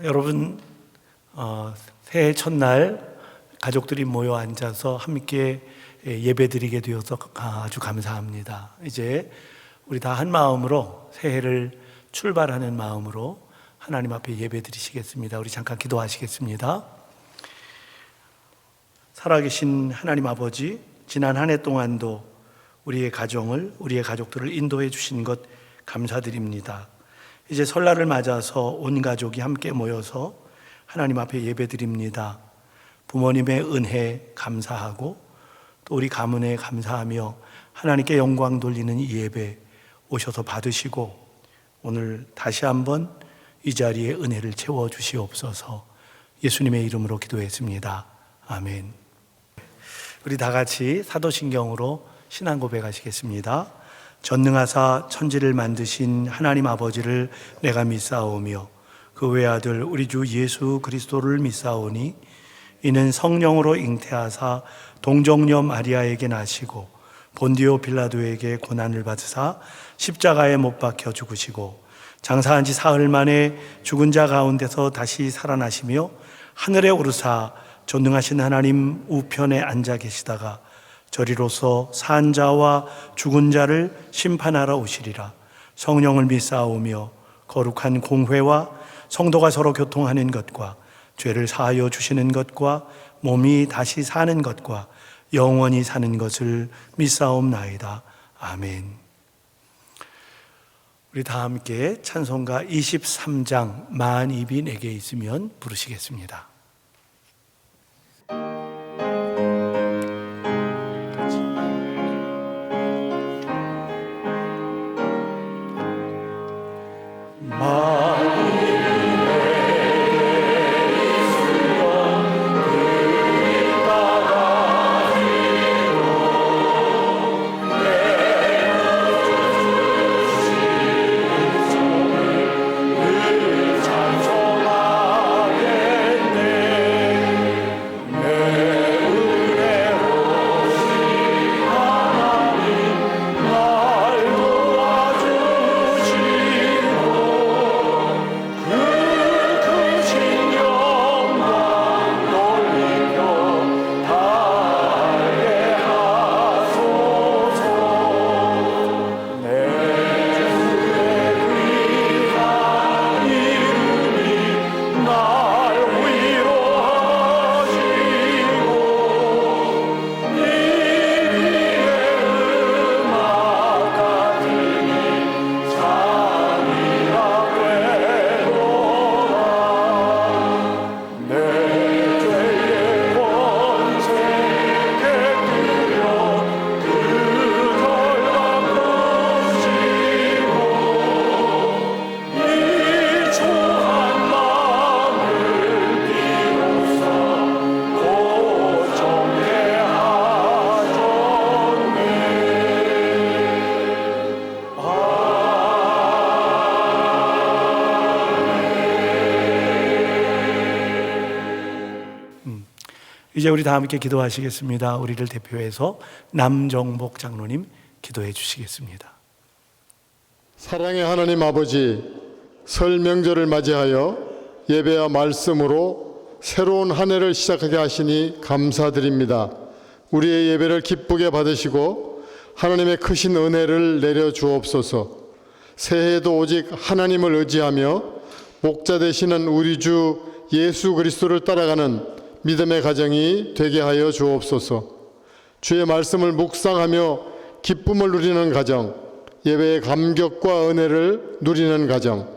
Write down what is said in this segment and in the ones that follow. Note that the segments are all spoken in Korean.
여러분 새해 첫날 가족들이 모여 앉아서 함께 예배드리게 되어서 아주 감사합니다. 이제 우리 다 한 마음으로 새해를 출발하는 마음으로 하나님 앞에 예배드리시겠습니다. 우리 잠깐 기도하시겠습니다. 살아계신 하나님 아버지, 지난 한 해 동안도 우리의 가정을, 우리의 가족들을 인도해 주신 것 감사드립니다. 이제 설날을 맞아서 온 가족이 함께 모여서 하나님 앞에 예배드립니다. 부모님의 은혜 감사하고 또 우리 가문에 감사하며 하나님께 영광 돌리는 이 예배 오셔서 받으시고 오늘 다시 한번 이 자리에 은혜를 채워주시옵소서. 예수님의 이름으로 기도했습니다. 아멘. 우리 다 같이 사도신경으로 신앙 고백하시겠습니다. 전능하사 천지를 만드신 하나님 아버지를 내가 믿사오며 그 외아들 우리 주 예수 그리스도를 믿사오니 이는 성령으로 잉태하사 동정녀 마리아에게 나시고 본디오 빌라도에게 고난을 받으사 십자가에 못 박혀 죽으시고 장사한 지 사흘 만에 죽은 자 가운데서 다시 살아나시며 하늘에 오르사 전능하신 하나님 우편에 앉아 계시다가 저리로서 산 자와 죽은 자를 심판하러 오시리라. 성령을 믿사오며 거룩한 공회와 성도가 서로 교통하는 것과 죄를 사하여 주시는 것과 몸이 다시 사는 것과 영원히 사는 것을 믿사옵나이다. 아멘. 우리 다 함께 찬송가 23장 만입이 내게 있으면 부르시겠습니다. 이제 우리 다 함께 기도하시겠습니다. 우리를 대표해서 남정복 장로님 기도해 주시겠습니다. 사랑의 하나님 아버지, 설 명절을 맞이하여 예배와 말씀으로 새로운 한 해를 시작하게 하시니 감사드립니다. 우리의 예배를 기쁘게 받으시고 하나님의 크신 은혜를 내려 주옵소서. 새해에도 오직 하나님을 의지하며 목자 되시는 우리 주 예수 그리스도를 따라가는 믿음의 가정이 되게 하여 주옵소서. 주의 말씀을 묵상하며 기쁨을 누리는 가정, 예배의 감격과 은혜를 누리는 가정,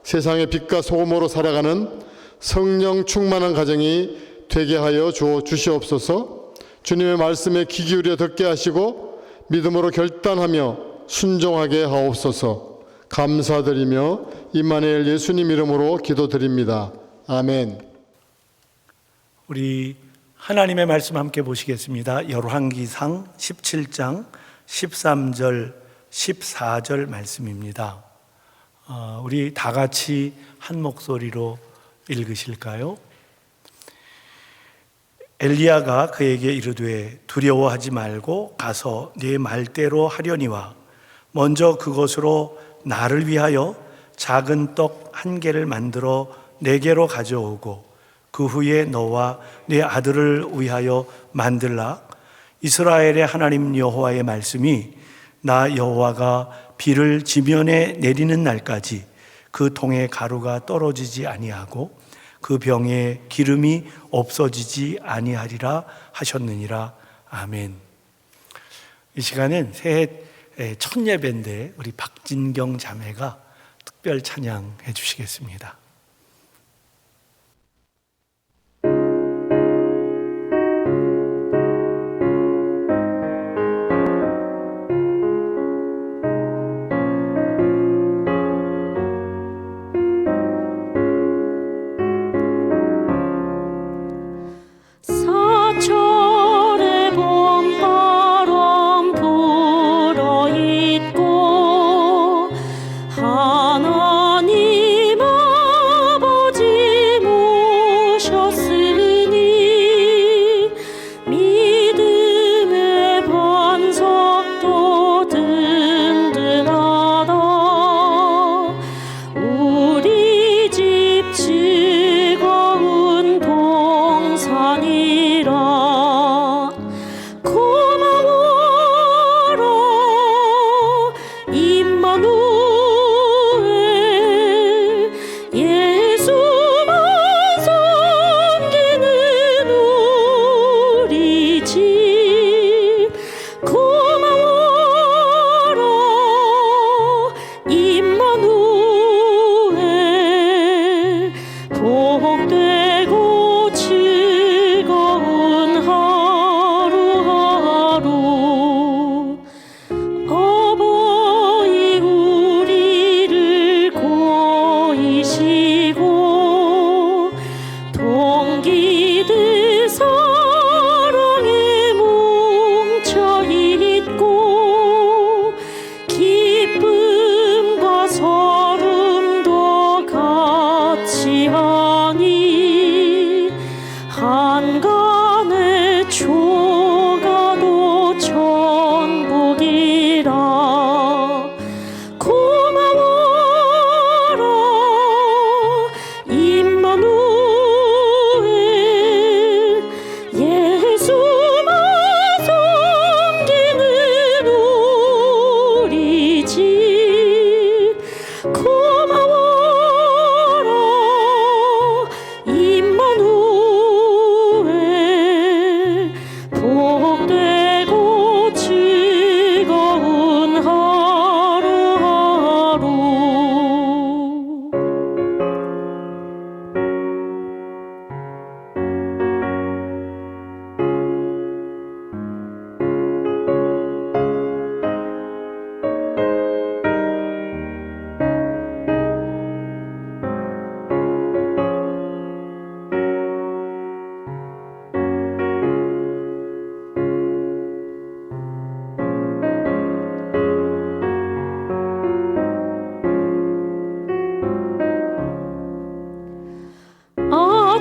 세상의 빛과 소금으로 살아가는 성령 충만한 가정이 되게 하여 주시옵소서. 주님의 말씀에 귀 기울여 듣게 하시고 믿음으로 결단하며 순종하게 하옵소서. 감사드리며 임마누엘 예수님 이름으로 기도드립니다. 아멘. 우리 하나님의 말씀 함께 보시겠습니다. 열왕기상 17장 13절 14절 말씀입니다. 우리 다 같이 한 목소리로 읽으실까요? 엘리야가 그에게 이르되 두려워하지 말고 가서 네 말대로 하려니와 먼저 그것으로 나를 위하여 작은 떡 한 개를 만들어 내게로 가져오고 그 후에 너와 네 아들을 위하여 만들라. 이스라엘의 하나님 여호와의 말씀이 나 여호와가 비를 지면에 내리는 날까지 그 통에 가루가 떨어지지 아니하고 그 병에 기름이 없어지지 아니하리라 하셨느니라. 아멘. 이 시간은 새해 첫 예배인데 우리 박진경 자매가 특별 찬양해 주시겠습니다. 사철의 봄바람 불어있고 하나님 아버지 모셨으니 믿음의 반석도 든든하다. 우리 집 즐거운 동산이라. 고마워라 임마누엘. 예수만 섬기는 우리 집. 고마워라 임마누엘. 복되고 즐거운 하루하루. 어버이 우리를 고이시고 동기들 사랑에 뭉쳐있고 기쁨과 서름도 같이 하니 한간의 초가도 천국이라. 고마워라 임마누엘. 예수만 섬기는 우리 집. 고마워라 임마누엘. 복되고 즐거운 하루하루.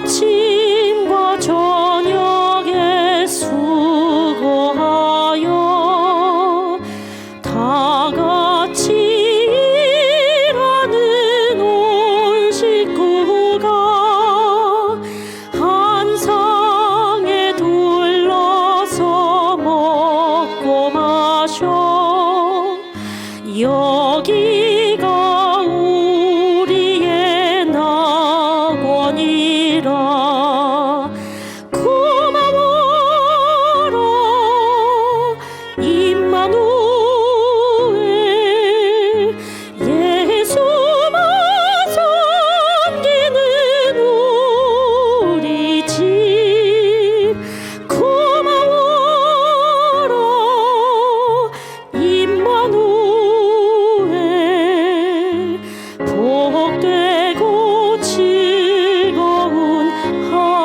아침과 저녁에 수고하여 다 같이 일하는 온 식구가 한 상에 둘러서 먹고 마셔. 여기가 우리의 낙원이라. 고마워라 임마누엘. 예수만 섬기는 우리 집. 고마워라 임마누엘. 복되고 즐거운 하루하루.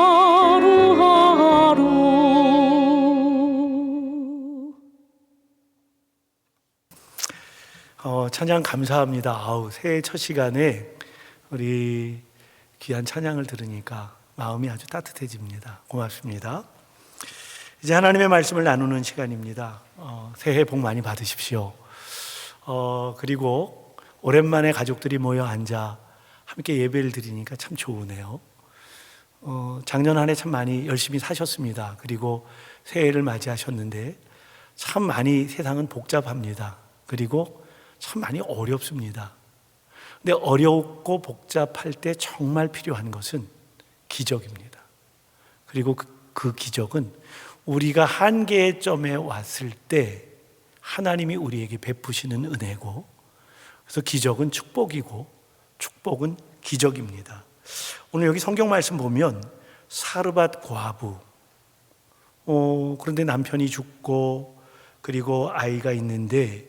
찬양 감사합니다. 새해 첫 시간에 우리 귀한 찬양을 들으니까 마음이 아주 따뜻해집니다. 고맙습니다. 이제 하나님의 말씀을 나누는 시간입니다. 새해 복 많이 받으십시오. 그리고 오랜만에 가족들이 모여 앉아 함께 예배를 드리니까 참 좋으네요. 작년 한 해 참 많이 열심히 사셨습니다. 그리고 새해를 맞이하셨는데 참 많이 세상은 복잡합니다. 그리고 참 많이 어렵습니다. 근데 어렵고 복잡할 때 정말 필요한 것은 기적입니다. 그리고 그 기적은 우리가 한계의 점에 왔을 때 하나님이 우리에게 베푸시는 은혜고, 그래서 기적은 축복이고 축복은 기적입니다. 오늘 여기 성경 말씀 보면 사르밧 과부, 그런데 남편이 죽고 그리고 아이가 있는데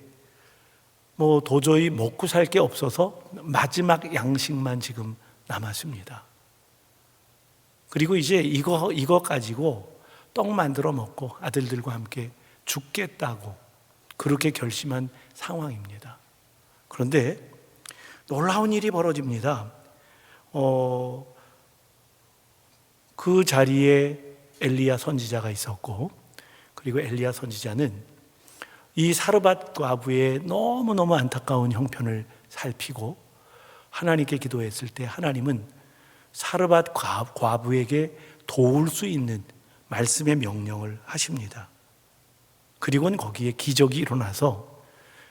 도저히 먹고 살 게 없어서 마지막 양식만 지금 남았습니다. 그리고 이제 이거 가지고 떡 만들어 먹고 아들들과 함께 죽겠다고 그렇게 결심한 상황입니다. 그런데 놀라운 일이 벌어집니다. 그 자리에 엘리야 선지자가 있었고, 그리고 엘리야 선지자는 이 사르밧 과부의 너무너무 안타까운 형편을 살피고 하나님께 기도했을 때 하나님은 사르밧 과부에게 도울 수 있는 말씀의 명령을 하십니다. 그리고는 거기에 기적이 일어나서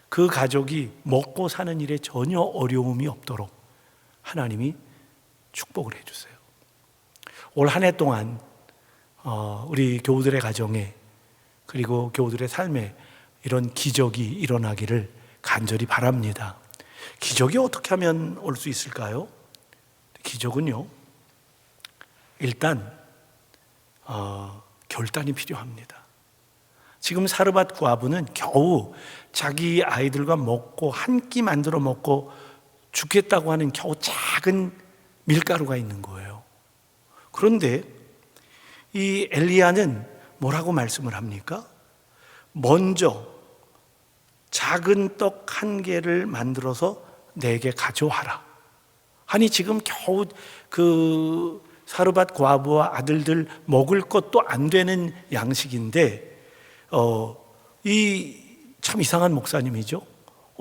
그 가족이 먹고 사는 일에 전혀 어려움이 없도록 하나님이 축복을 해주세요. 올 한 해 동안 우리 교우들의 가정에 그리고 교우들의 삶에 이런 기적이 일어나기를 간절히 바랍니다. 기적이 어떻게 하면 올 수 있을까요? 기적은요, 일단 결단이 필요합니다. 지금 사르밧 과부는 겨우 자기 아이들과 먹고 한 끼 만들어 먹고 죽겠다고 하는 겨우 작은 밀가루가 있는 거예요. 그런데 이 엘리야는 뭐라고 말씀을 합니까? 먼저 작은 떡 한 개를 만들어서 내게 가져와라. 아니 지금 겨우 그 사르밧 과부와 아들들 먹을 것도 안 되는 양식인데 이 참 이상한 목사님이죠.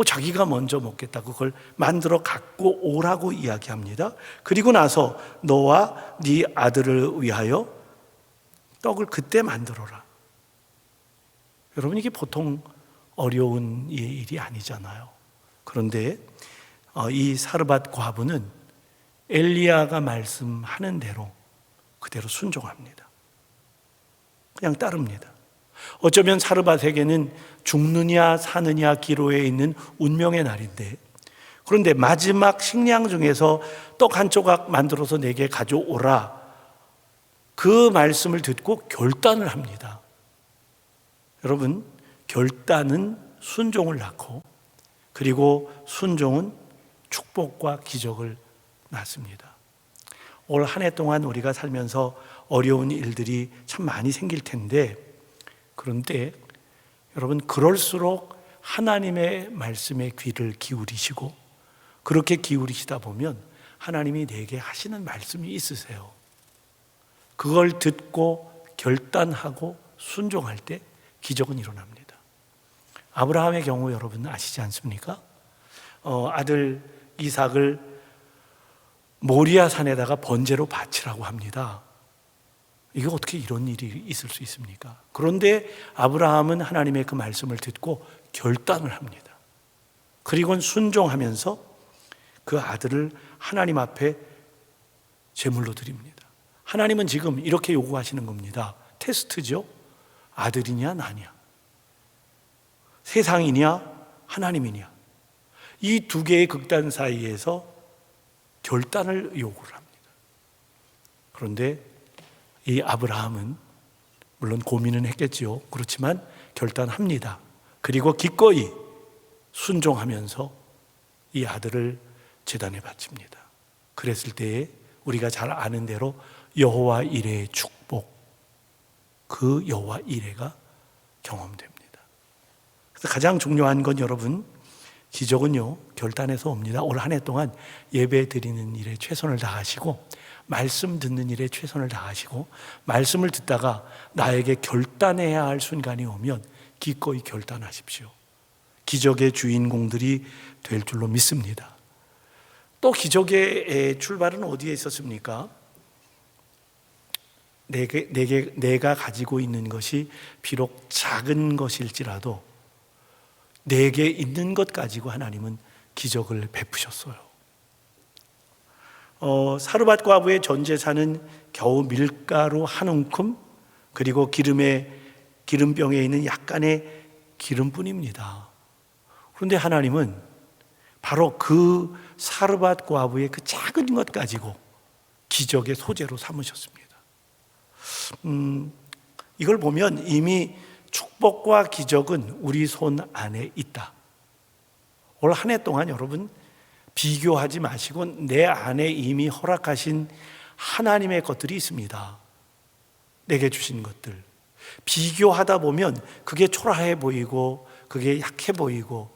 자기가 먼저 먹겠다 그걸 만들어 갖고 오라고 이야기합니다. 그리고 나서 너와 네 아들을 위하여 떡을 그때 만들어라. 여러분 이게 보통 어려운 일이 아니잖아요. 그런데 이 사르밧 과부는 엘리야가 말씀하는 대로 그대로 순종합니다. 그냥 따릅니다. 어쩌면 사르밧에게는 죽느냐 사느냐 기로에 있는 운명의 날인데, 그런데 마지막 식량 중에서 떡 한 조각 만들어서 내게 가져오라, 그 말씀을 듣고 결단을 합니다. 여러분, 결단은 순종을 낳고, 그리고 순종은 축복과 기적을 낳습니다. 올 한 해 동안 우리가 살면서 어려운 일들이 참 많이 생길 텐데, 그런데 여러분 그럴수록 하나님의 말씀에 귀를 기울이시고, 그렇게 기울이시다 보면 하나님이 내게 하시는 말씀이 있으세요. 그걸 듣고 결단하고 순종할 때 기적은 일어납니다. 아브라함의 경우 여러분 아시지 않습니까? 아들 이삭을 모리아 산에다가 번제로 바치라고 합니다. 이게 어떻게 이런 일이 있을 수 있습니까? 그런데 아브라함은 하나님의 그 말씀을 듣고 결단을 합니다. 그리고는 순종하면서 그 아들을 하나님 앞에 제물로 드립니다. 하나님은 지금 이렇게 요구하시는 겁니다. 테스트죠. 아들이냐 나냐, 세상이냐 하나님이냐, 이 두 개의 극단 사이에서 결단을 요구를 합니다. 그런데 이 아브라함은 물론 고민은 했겠지요. 그렇지만 결단합니다. 그리고 기꺼이 순종하면서 이 아들을 제단에 바칩니다. 그랬을 때에 우리가 잘 아는 대로 여호와 이레의 축복, 그 여호와 이레가 경험됩니다. 그래서 가장 중요한 건 여러분, 기적은요 결단에서 옵니다. 올 한 해 동안 예배 드리는 일에 최선을 다하시고, 말씀 듣는 일에 최선을 다하시고, 말씀을 듣다가 나에게 결단해야 할 순간이 오면 기꺼이 결단하십시오. 기적의 주인공들이 될 줄로 믿습니다. 또 기적의 출발은 어디에 있었습니까? 내가 가지고 있는 것이 비록 작은 것일지라도 내게 있는 것 가지고 하나님은 기적을 베푸셨어요. 사르밧 과부의 전 재산은 겨우 밀가루 한 움큼 그리고 기름병에 있는 약간의 기름뿐입니다. 그런데 하나님은 바로 그 사르밧 과부의 그 작은 것 가지고 기적의 소재로 삼으셨습니다. 이걸 보면 이미 축복과 기적은 우리 손 안에 있다. 올 한 해 동안 여러분 비교하지 마시고 내 안에 이미 허락하신 하나님의 것들이 있습니다. 내게 주신 것들. 비교하다 보면 그게 초라해 보이고 그게 약해 보이고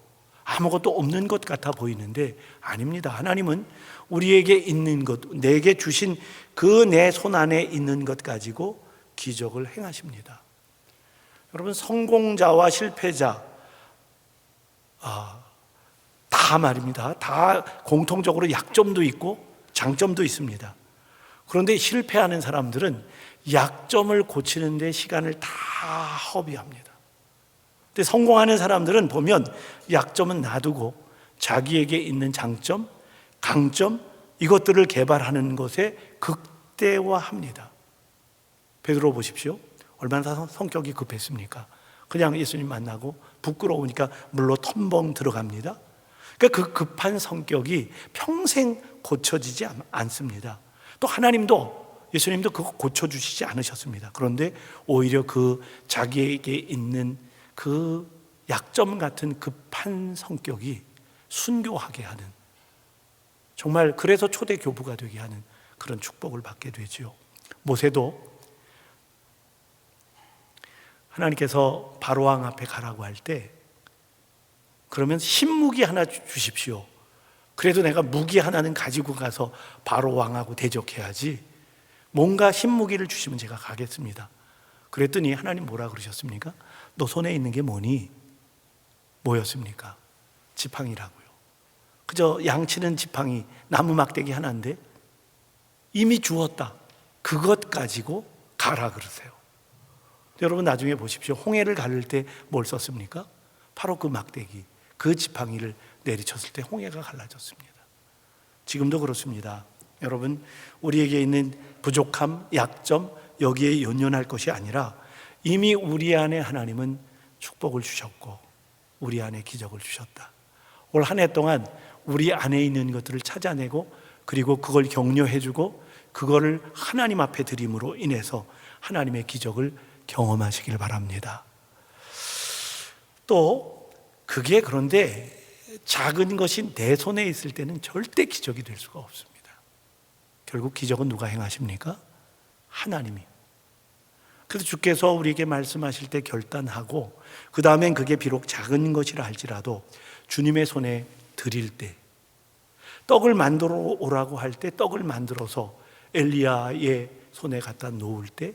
아무것도 없는 것 같아 보이는데 아닙니다. 하나님은 우리에게 있는 것, 내게 주신 그 내 손 안에 있는 것 가지고 기적을 행하십니다. 여러분, 성공자와 실패자 다 말입니다. 다 공통적으로 약점도 있고 장점도 있습니다. 그런데 실패하는 사람들은 약점을 고치는 데 시간을 다 허비합니다. 근데 성공하는 사람들은 보면 약점은 놔두고 자기에게 있는 장점, 강점 이것들을 개발하는 것에 극대화합니다. 베드로 보십시오. 얼마나 성격이 급했습니까? 그냥 예수님 만나고 부끄러우니까 물로 텀벙 들어갑니다. 그러니까 그 급한 성격이 평생 고쳐지지 않습니다. 또 하나님도 예수님도 그거 고쳐주시지 않으셨습니다. 그런데 오히려 그 자기에게 있는 그 약점 같은 급한 성격이 순교하게 하는, 정말 그래서 초대 교부가 되게 하는 그런 축복을 받게 되죠. 모세도 하나님께서 바로왕 앞에 가라고 할 때 그러면 신무기 하나 주십시오. 그래도 내가 무기 하나는 가지고 가서 바로왕하고 대적해야지, 뭔가 신무기를 주시면 제가 가겠습니다. 그랬더니 하나님 뭐라 그러셨습니까? 너 손에 있는 게 뭐니? 뭐였습니까? 지팡이라고요. 그저 양치는 지팡이, 나무 막대기 하나인데 이미 주었다. 그것 가지고 가라 그러세요. 여러분 나중에 보십시오. 홍해를 가를 때 뭘 썼습니까? 바로 그 막대기, 그 지팡이를 내리쳤을 때 홍해가 갈라졌습니다. 지금도 그렇습니다. 여러분, 우리에게 있는 부족함, 약점 여기에 연연할 것이 아니라 이미 우리 안에 하나님은 축복을 주셨고 우리 안에 기적을 주셨다. 올 한 해 동안 우리 안에 있는 것들을 찾아내고 그리고 그걸 격려해주고 그거를 하나님 앞에 드림으로 인해서 하나님의 기적을 경험하시길 바랍니다. 또 그게 그런데 작은 것이 내 손에 있을 때는 절대 기적이 될 수가 없습니다. 결국 기적은 누가 행하십니까? 하나님이. 그래서 주께서 우리에게 말씀하실 때 결단하고 그 다음엔 그게 비록 작은 것이라 할지라도 주님의 손에 드릴 때, 떡을 만들어 오라고 할 때 떡을 만들어서 엘리야의 손에 갖다 놓을 때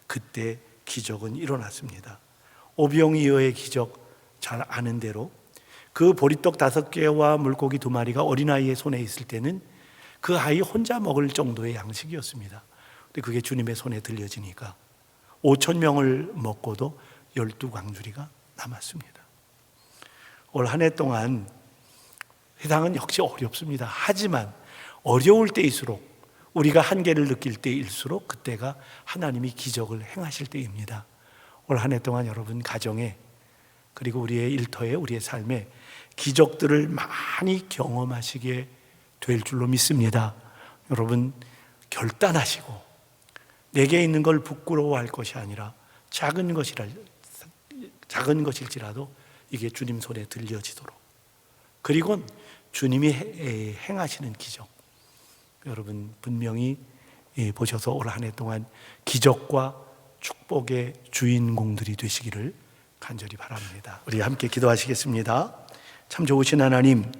그때 기적은 일어났습니다. 오병이어의 기적 잘 아는 대로 그 보리떡 5개와 물고기 2마리가 어린아이의 손에 있을 때는 그 아이 혼자 먹을 정도의 양식이었습니다. 근데 그게 주님의 손에 들려지니까 5,000명을 먹고도 12광주리가 남았습니다. 올 한 해 동안 세상은 역시 어렵습니다. 하지만 어려울 때일수록, 우리가 한계를 느낄 때일수록 그때가 하나님이 기적을 행하실 때입니다. 올 한 해 동안 여러분 가정에 그리고 우리의 일터에 우리의 삶에 기적들을 많이 경험하시게 될 줄로 믿습니다. 여러분 결단하시고 내게 있는 걸 부끄러워할 것이 아니라 작은 것일지라도 이게 주님 손에 들려지도록, 그리고 주님이 행하시는 기적 여러분 분명히 보셔서 올 한 해 동안 기적과 축복의 주인공들이 되시기를 간절히 바랍니다. 우리 함께 기도하시겠습니다. 참 좋으신 하나님,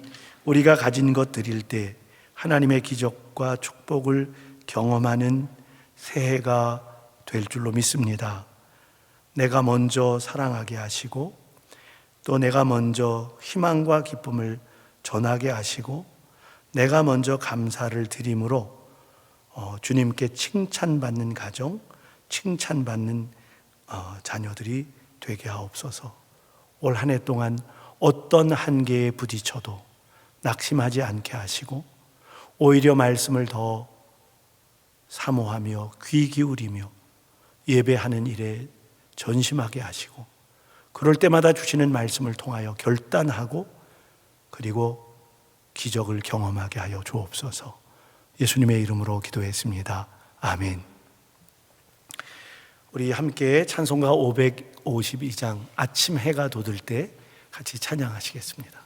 우리가 가진 것 드릴 때 하나님의 기적과 축복을 경험하는 새해가 될 줄로 믿습니다. 내가 먼저 사랑하게 하시고 또 내가 먼저 희망과 기쁨을 전하게 하시고 내가 먼저 감사를 드림으로 주님께 칭찬받는 가정, 칭찬받는 자녀들이 되게 하옵소서. 올 한 해 동안 어떤 한계에 부딪혀도 낙심하지 않게 하시고 오히려 말씀을 더 사모하며 귀 기울이며 예배하는 일에 전심하게 하시고 그럴 때마다 주시는 말씀을 통하여 결단하고 그리고 기적을 경험하게 하여 주옵소서. 예수님의 이름으로 기도했습니다. 아멘. 우리 함께 찬송가 552장 아침 해가 돋을 때 같이 찬양하시겠습니다.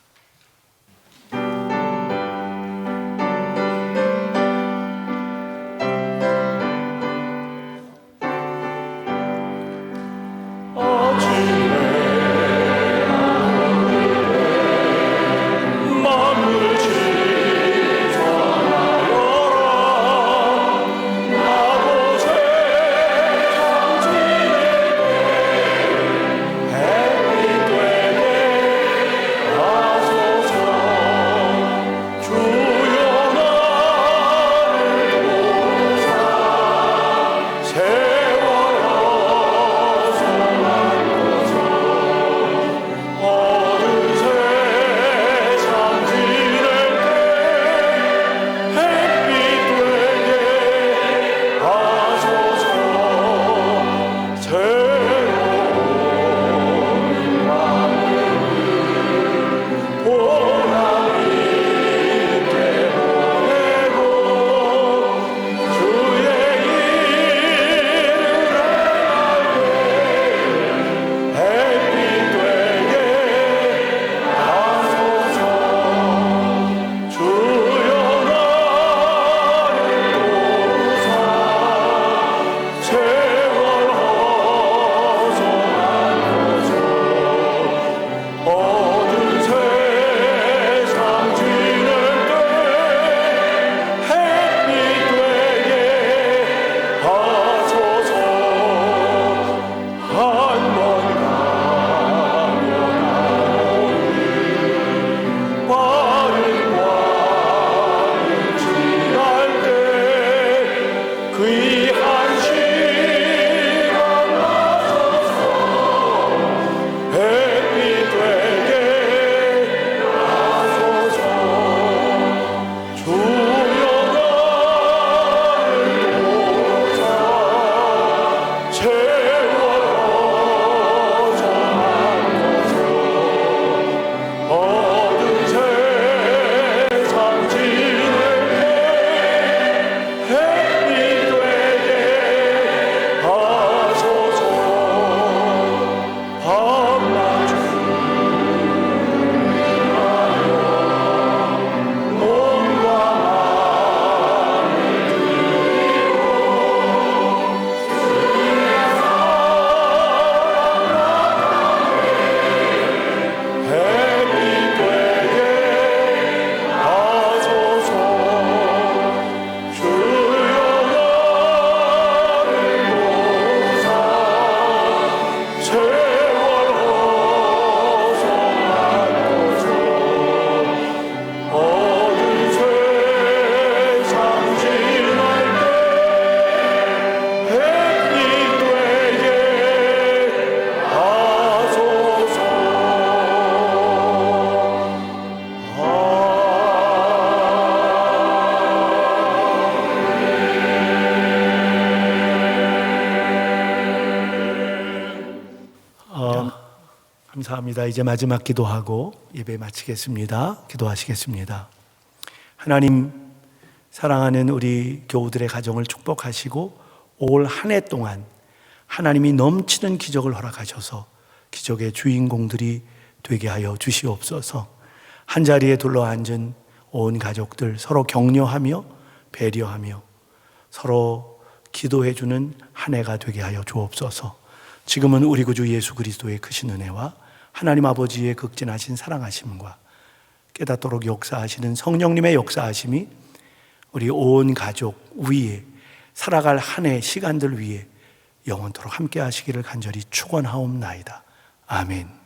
감사합니다. 이제 마지막 기도하고 예배 마치겠습니다. 기도하시겠습니다. 하나님, 사랑하는 우리 교우들의 가정을 축복하시고 올 한 해 동안 하나님이 넘치는 기적을 허락하셔서 기적의 주인공들이 되게 하여 주시옵소서. 한자리에 둘러앉은 온 가족들 서로 격려하며 배려하며 서로 기도해주는 한 해가 되게 하여 주옵소서. 지금은 우리 구주 예수 그리스도의 크신 은혜와 하나님 아버지의 극진하신 사랑하심과 깨닫도록 역사하시는 성령님의 역사하심이 우리 온 가족 위에 살아갈 한 해 시간들 위에 영원토록 함께 하시기를 간절히 축원하옵나이다. 아멘.